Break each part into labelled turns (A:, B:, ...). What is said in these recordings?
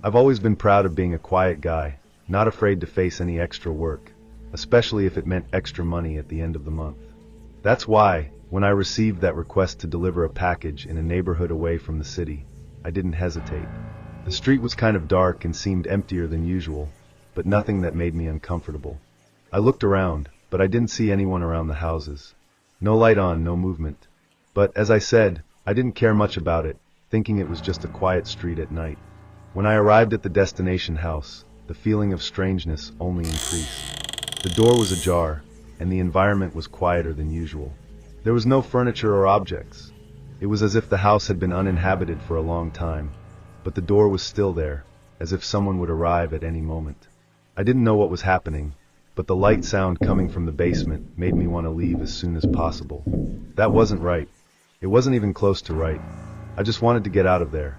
A: I've always been proud of being a quiet guy, not afraid to face any extra work, especially if it meant extra money at the end of the month. That's why, when I received that request to deliver a package in a neighborhood away from the city, I didn't hesitate. The street was kind of dark and seemed emptier than usual, but nothing that made me uncomfortable. I looked around, but I didn't see anyone around the houses. No light on, no movement. But, as I said, I didn't care much about it, thinking it was just a quiet street at night. When I arrived at the destination house, the feeling of strangeness only increased. The door was ajar, and the environment was quieter than usual. There was no furniture or objects. It was as if the house had been uninhabited for a long time, but the door was still there, as if someone would arrive at any moment. I didn't know what was happening, but the light sound coming from the basement made me want to leave as soon as possible. That wasn't right. It wasn't even close to right. I just wanted to get out of there.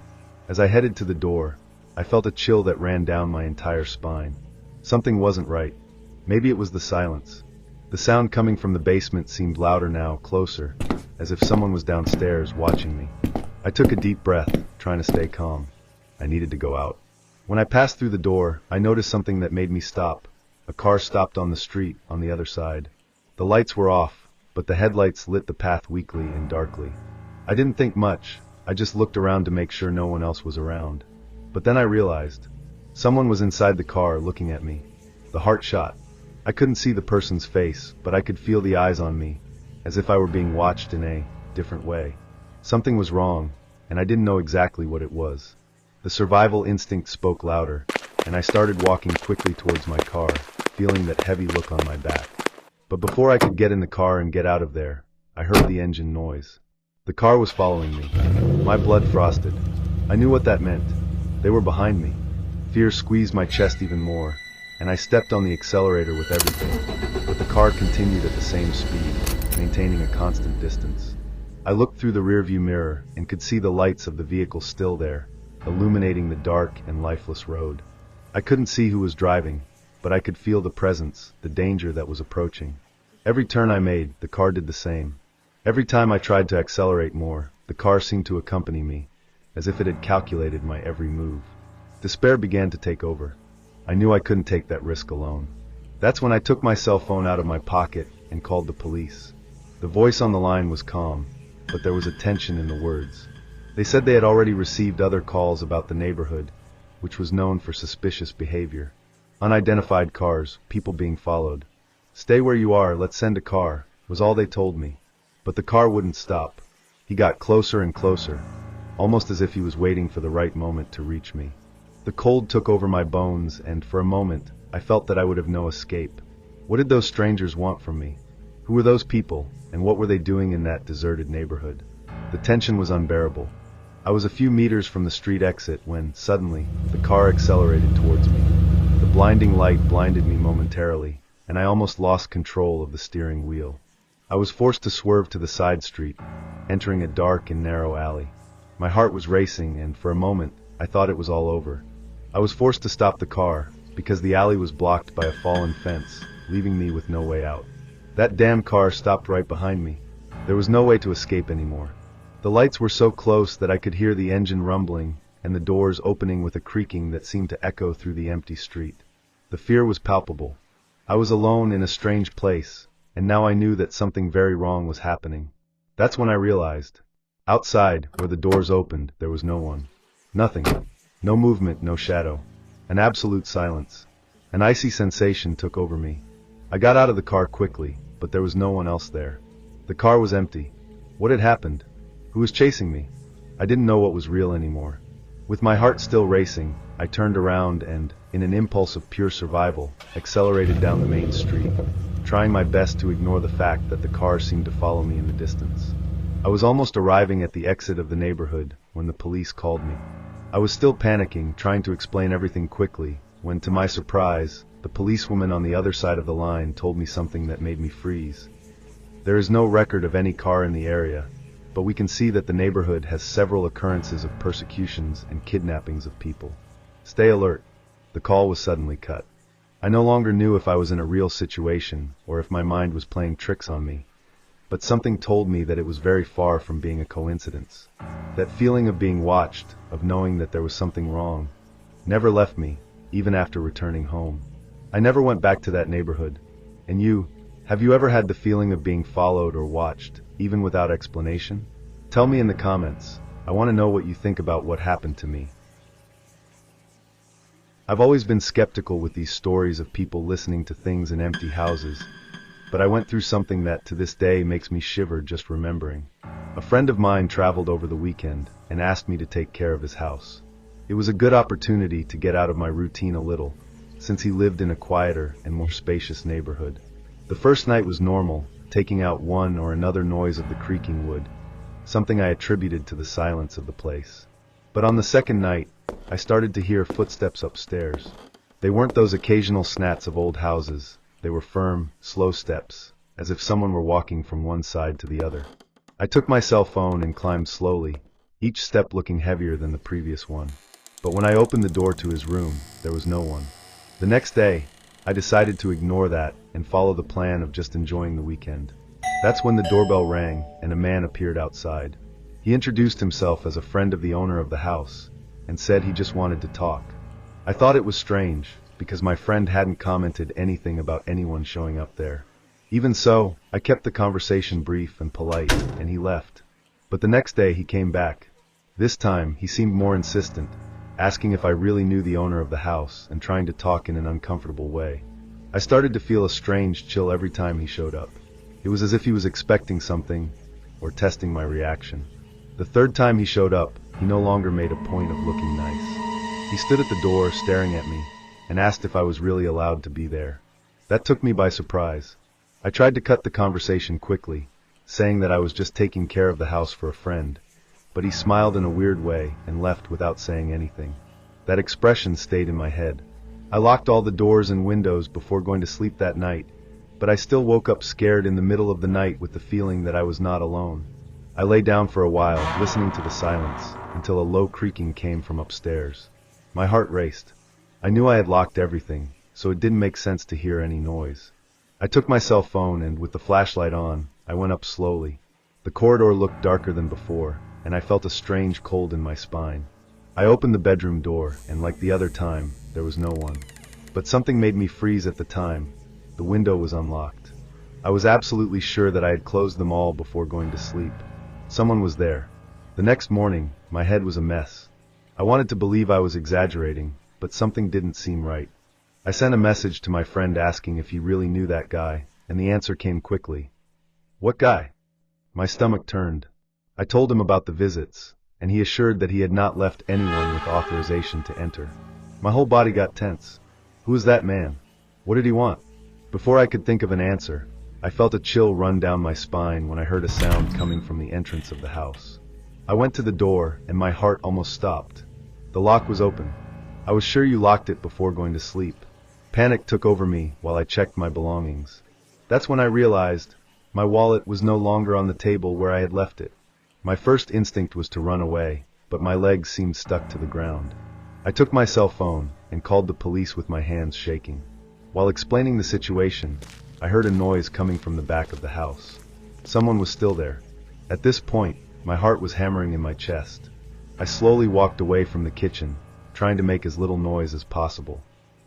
A: As I headed to the door, I felt a chill that ran down my entire spine. Something wasn't right. Maybe it was the silence. The sound coming from the basement seemed louder now, closer, as if someone was downstairs watching me. I took a deep breath, trying to stay calm. I needed to go out. When I passed through the door, I noticed something that made me stop. A car stopped on the street on the other side. The lights were off, but the headlights lit the path weakly and darkly. I didn't think much. I just looked around to make sure no one else was around. But then I realized. Someone was inside the car looking at me. The heart shot. I couldn't see the person's face, but I could feel the eyes on me, as if I were being watched in a different way. Something was wrong, and I didn't know exactly what it was. The survival instinct spoke louder, and I started walking quickly towards my car, feeling that heavy look on my back. But before I could get in the car and get out of there, I heard the engine noise. The car was following me. My blood frosted. I knew what that meant. They were behind me. Fear squeezed my chest even more, and I stepped on the accelerator with everything. But the car continued at the same speed, maintaining a constant distance. I looked through the rearview mirror and could see the lights of the vehicle still there, illuminating the dark and lifeless road. I couldn't see who was driving, but I could feel the presence, the danger that was approaching. Every turn I made, the car did the same. Every time I tried to accelerate more, the car seemed to accompany me, as if it had calculated my every move. Despair began to take over. I knew I couldn't take that risk alone. That's when I took my cell phone out of my pocket and called the police. The voice on the line was calm, but there was a tension in the words. They said they had already received other calls about the neighborhood, which was known for suspicious behavior. Unidentified cars, people being followed. "Stay where you are, let's send a car," was all they told me. But the car wouldn't stop. He got closer and closer, almost as if he was waiting for the right moment to reach me. The cold took over my bones, and for a moment, I felt that I would have no escape. What did those strangers want from me? Who were those people, and what were they doing in that deserted neighborhood? The tension was unbearable. I was a few meters from the street exit when, suddenly, the car accelerated towards me. The blinding light blinded me momentarily, and I almost lost control of the steering wheel. I was forced to swerve to the side street, entering a dark and narrow alley. My heart was racing, and for a moment, I thought it was all over. I was forced to stop the car, because the alley was blocked by a fallen fence, leaving me with no way out. That damn car stopped right behind me. There was no way to escape anymore. The lights were so close that I could hear the engine rumbling, and the doors opening with a creaking that seemed to echo through the empty street. The fear was palpable. I was alone in a strange place, and now I knew that something very wrong was happening. That's when I realized. Outside, where the doors opened, there was no one. Nothing. No movement, no shadow. An absolute silence. An icy sensation took over me. I got out of the car quickly, but there was no one else there. The car was empty. What had happened? Who was chasing me? I didn't know what was real anymore. With my heart still racing, I turned around and, in an impulse of pure survival, accelerated down the main street, trying my best to ignore the fact that the car seemed to follow me in the distance. I was almost arriving at the exit of the neighborhood when the police called me. I was still panicking, trying to explain everything quickly, when, to my surprise, the policewoman on the other side of the line told me something that made me freeze. There is no record of any car in the area, but we can see that the neighborhood has several occurrences of persecutions and kidnappings of people. Stay alert. The call was suddenly cut. I no longer knew if I was in a real situation or if my mind was playing tricks on me, but something told me that it was very far from being a coincidence. That feeling of being watched, of knowing that there was something wrong. never left me, even after returning home. I never went back to that neighborhood. And you, have you ever had the feeling of being followed or watched, even without explanation? Tell me in the comments. I want to know what you think about what happened to me. I've always been skeptical with these stories of people listening to things in empty houses, but I went through something that to this day makes me shiver just remembering. A friend of mine traveled over the weekend and asked me to take care of his house. It was a good opportunity to get out of my routine a little, since he lived in a quieter and more spacious neighborhood. The first night was normal, taking out one or another noise of the creaking wood, something I attributed to the silence of the place. But on the second night, I started to hear footsteps upstairs. They weren't those occasional snats of old houses. They were firm, slow steps, as if someone were walking from one side to the other. I took my cell phone and climbed slowly, each step looking heavier than the previous one. But when I opened the door to his room, there was no one. The next day, I decided to ignore that and follow the plan of just enjoying the weekend. That's when the doorbell rang and a man appeared outside. He introduced himself as a friend of the owner of the house and said he just wanted to talk. I thought it was strange, because my friend hadn't commented anything about anyone showing up there. Even so, I kept the conversation brief and polite, and he left. But the next day he came back. This time, he seemed more insistent, asking if I really knew the owner of the house and trying to talk in an uncomfortable way. I started to feel a strange chill every time he showed up. It was as if he was expecting something or testing my reaction. The third time he showed up, he no longer made a point of looking nice. He stood at the door staring at me and asked if I was really allowed to be there. That took me by surprise. I tried to cut the conversation quickly, saying that I was just taking care of the house for a friend, but he smiled in a weird way and left without saying anything. That expression stayed in my head. I locked all the doors and windows before going to sleep that night, but I still woke up scared in the middle of the night with the feeling that I was not alone. I lay down for a while, listening to the silence, until a low creaking came from upstairs. My heart raced. I knew I had locked everything, so it didn't make sense to hear any noise. I took my cell phone and, with the flashlight on, I went up slowly. The corridor looked darker than before, and I felt a strange cold in my spine. I opened the bedroom door, and like the other time, there was no one. But something made me freeze at the time. The window was unlocked. I was absolutely sure that I had closed them all before going to sleep. Someone was there. The next morning, my head was a mess. I wanted to believe I was exaggerating, but something didn't seem right. I sent a message to my friend asking if he really knew that guy, and the answer came quickly. What guy? My stomach turned. I told him about the visits, and he assured that he had not left anyone with authorization to enter. My whole body got tense. Who was that man? What did he want? Before I could think of an answer, I felt a chill run down my spine when I heard a sound coming from the entrance of the house. I went to the door, and my heart almost stopped. The lock was open. I was sure you locked it before going to sleep. Panic took over me while I checked my belongings. That's when I realized my wallet was no longer on the table where I had left it. My first instinct was to run away, but my legs seemed stuck to the ground. I took my cell phone and called the police with my hands shaking. While explaining the situation, I heard a noise coming from the back of the house. Someone was still there. At this point, my heart was hammering in my chest. I slowly walked away from the kitchen, trying to make as little noise as possible.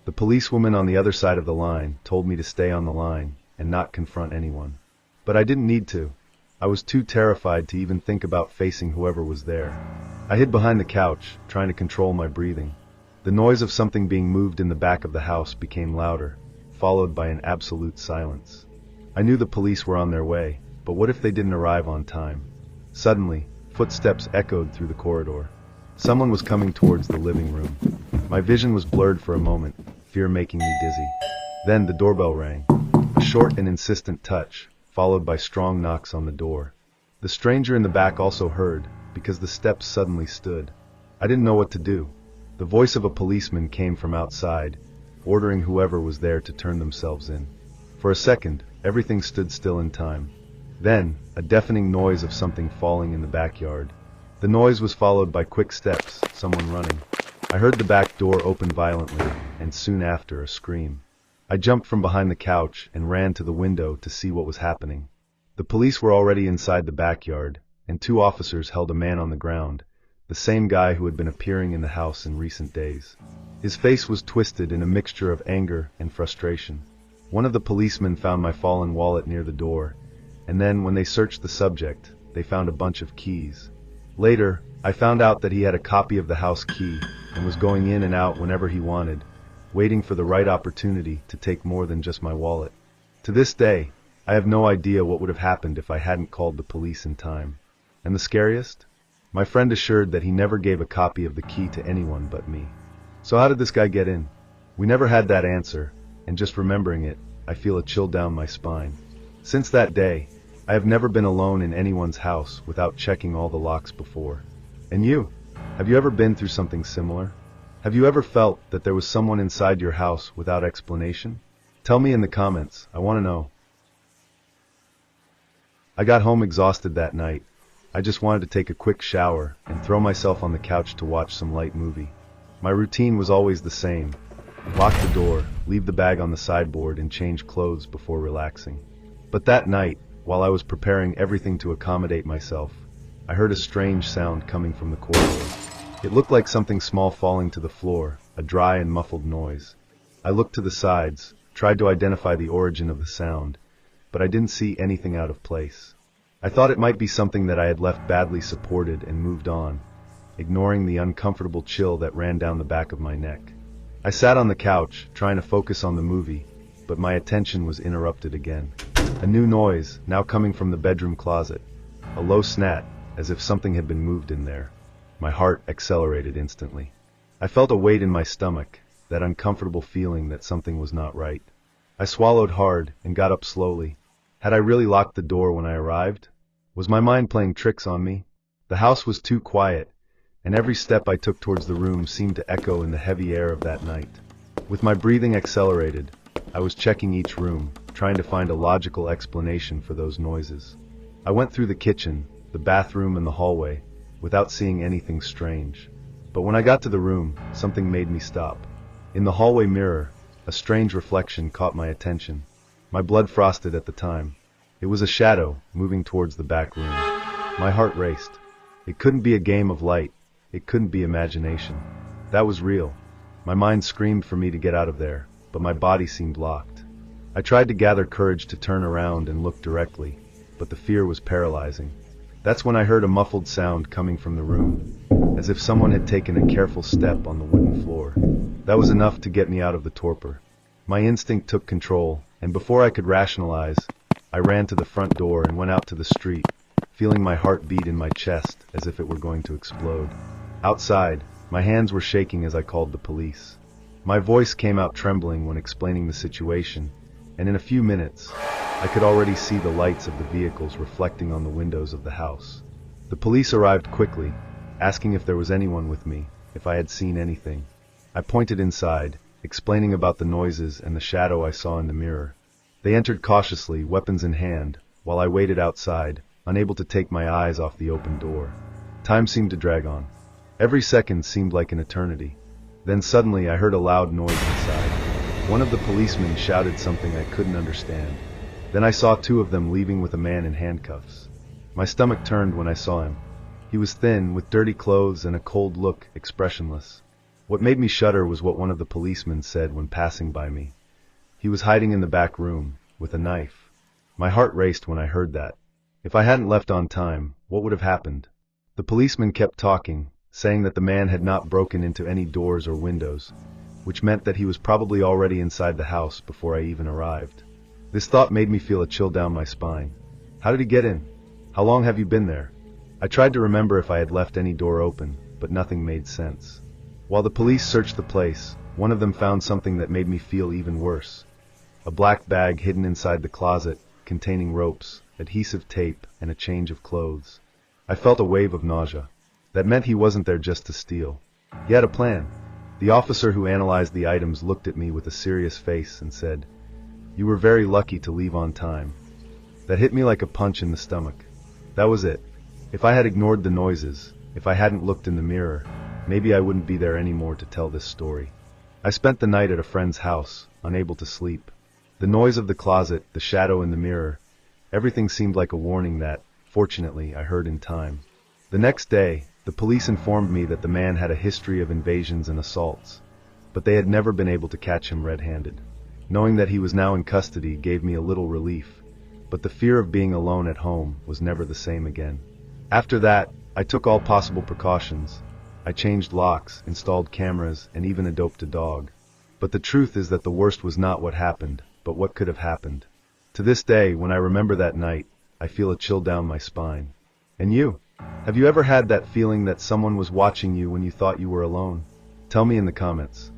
A: The policewoman on the other side of the line told me to stay on the line and not confront anyone. But I didn't need to. I was too terrified to even think about facing whoever was there. I hid behind the couch, trying to control my breathing. The noise of something being moved in the back of the house became louder, followed by an absolute silence. I knew the police were on their way, but what if they didn't arrive on time? Suddenly, footsteps echoed through the corridor. Someone was coming towards the living room. My vision was blurred for a moment, fear making me dizzy. Then the doorbell rang. A short and insistent touch, followed by strong knocks on the door. The stranger in the back also heard, because the steps suddenly stood. I didn't know what to do. The voice of a policeman came from outside, ordering whoever was there to turn themselves in. For a second, everything stood still in time. Then, a deafening noise of something falling in the backyard. The noise was followed by quick steps, someone running. I heard the back door open violently, and soon after, a scream. I jumped from behind the couch and ran to the window to see what was happening. The police were already inside the backyard, and 2 officers held a man on the ground, the same guy who had been appearing in the house in recent days. His face was twisted in a mixture of anger and frustration. One of the policemen found my fallen wallet near the door, and then, when they searched the subject, they found a bunch of keys. Later, I found out that he had a copy of the house key and was going in and out whenever he wanted, waiting for the right opportunity to take more than just my wallet. To this day, I have no idea what would have happened if I hadn't called the police in time. And the scariest? My friend assured that he never gave a copy of the key to anyone but me. So how did this guy get in? We never had that answer, and just remembering it, I feel a chill down my spine. Since that day, I have never been alone in anyone's house without checking all the locks before. And you? Have you ever been through something similar? Have you ever felt that there was someone inside your house without explanation? Tell me in the comments, I want to know. I got home exhausted that night. I just wanted to take a quick shower and throw myself on the couch to watch some light movie. My routine was always the same. Lock the door, leave the bag on the sideboard, and change clothes before relaxing. But that night, while I was preparing everything to accommodate myself, I heard a strange sound coming from the corridor. It looked like something small falling to the floor, a dry and muffled noise. I looked to the sides, tried to identify the origin of the sound, but I didn't see anything out of place. I thought it might be something that I had left badly supported and moved on, ignoring the uncomfortable chill that ran down the back of my neck. I sat on the couch, trying to focus on the movie, but my attention was interrupted again. A new noise, now coming from the bedroom closet. A low snap, as if something had been moved in there. My heart accelerated instantly. I felt a weight in my stomach, that uncomfortable feeling that something was not right. I swallowed hard and got up slowly. Had I really locked the door when I arrived? Was my mind playing tricks on me? The house was too quiet, and every step I took towards the room seemed to echo in the heavy air of that night. With my breathing accelerated, I was checking each room, trying to find a logical explanation for those noises. I went through the kitchen, the bathroom, and the hallway, without seeing anything strange. But when I got to the room, something made me stop. In the hallway mirror, a strange reflection caught my attention. My blood frosted at the time. It was a shadow moving towards the back room. My heart raced. It couldn't be a game of light. It couldn't be imagination. That was real. My mind screamed for me to get out of there, but my body seemed locked. I tried to gather courage to turn around and look directly, but the fear was paralyzing. That's when I heard a muffled sound coming from the room, as if someone had taken a careful step on the wooden floor. That was enough to get me out of the torpor. My instinct took control, and before I could rationalize, I ran to the front door and went out to the street, feeling my heart beat in my chest as if it were going to explode. Outside, my hands were shaking as I called the police. My voice came out trembling when explaining the situation, and in a few minutes, I could already see the lights of the vehicles reflecting on the windows of the house. The police arrived quickly, asking if there was anyone with me, if I had seen anything. I pointed inside, explaining about the noises and the shadow I saw in the mirror. They entered cautiously, weapons in hand, while I waited outside, unable to take my eyes off the open door. Time seemed to drag on. Every second seemed like an eternity. Then suddenly I heard a loud noise inside. One of the policemen shouted something I couldn't understand. Then I saw two of them leaving with a man in handcuffs. My stomach turned when I saw him. He was thin, with dirty clothes and a cold look, expressionless. What made me shudder was what one of the policemen said when passing by me. He was hiding in the back room, with a knife. My heart raced when I heard that. If I hadn't left on time, what would have happened? The policeman kept talking, saying that the man had not broken into any doors or windows, which meant that he was probably already inside the house before I even arrived. This thought made me feel a chill down my spine. How did he get in? How long have you been there? I tried to remember if I had left any door open, but nothing made sense. While the police searched the place, one of them found something that made me feel even worse. A black bag hidden inside the closet, containing ropes, adhesive tape, and a change of clothes. I felt a wave of nausea. That meant he wasn't there just to steal. He had a plan. The officer who analyzed the items looked at me with a serious face and said, "You were very lucky to leave on time." That hit me like a punch in the stomach. That was it. If I had ignored the noises, if I hadn't looked in the mirror, maybe I wouldn't be there anymore to tell this story. I spent the night at a friend's house, unable to sleep. The noise of the closet, the shadow in the mirror, everything seemed like a warning that, fortunately, I heard in time. The next day, the police informed me that the man had a history of invasions and assaults. but they had never been able to catch him red-handed. Knowing that he was now in custody gave me a little relief, but the fear of being alone at home was never the same again. After that, I took all possible precautions. I changed locks, installed cameras, and even adopted a dog. But the truth is that the worst was not what happened, but what could have happened. To this day, when I remember that night, I feel a chill down my spine. And you? Have you ever had that feeling that someone was watching you when you thought you were alone? Tell me in the comments.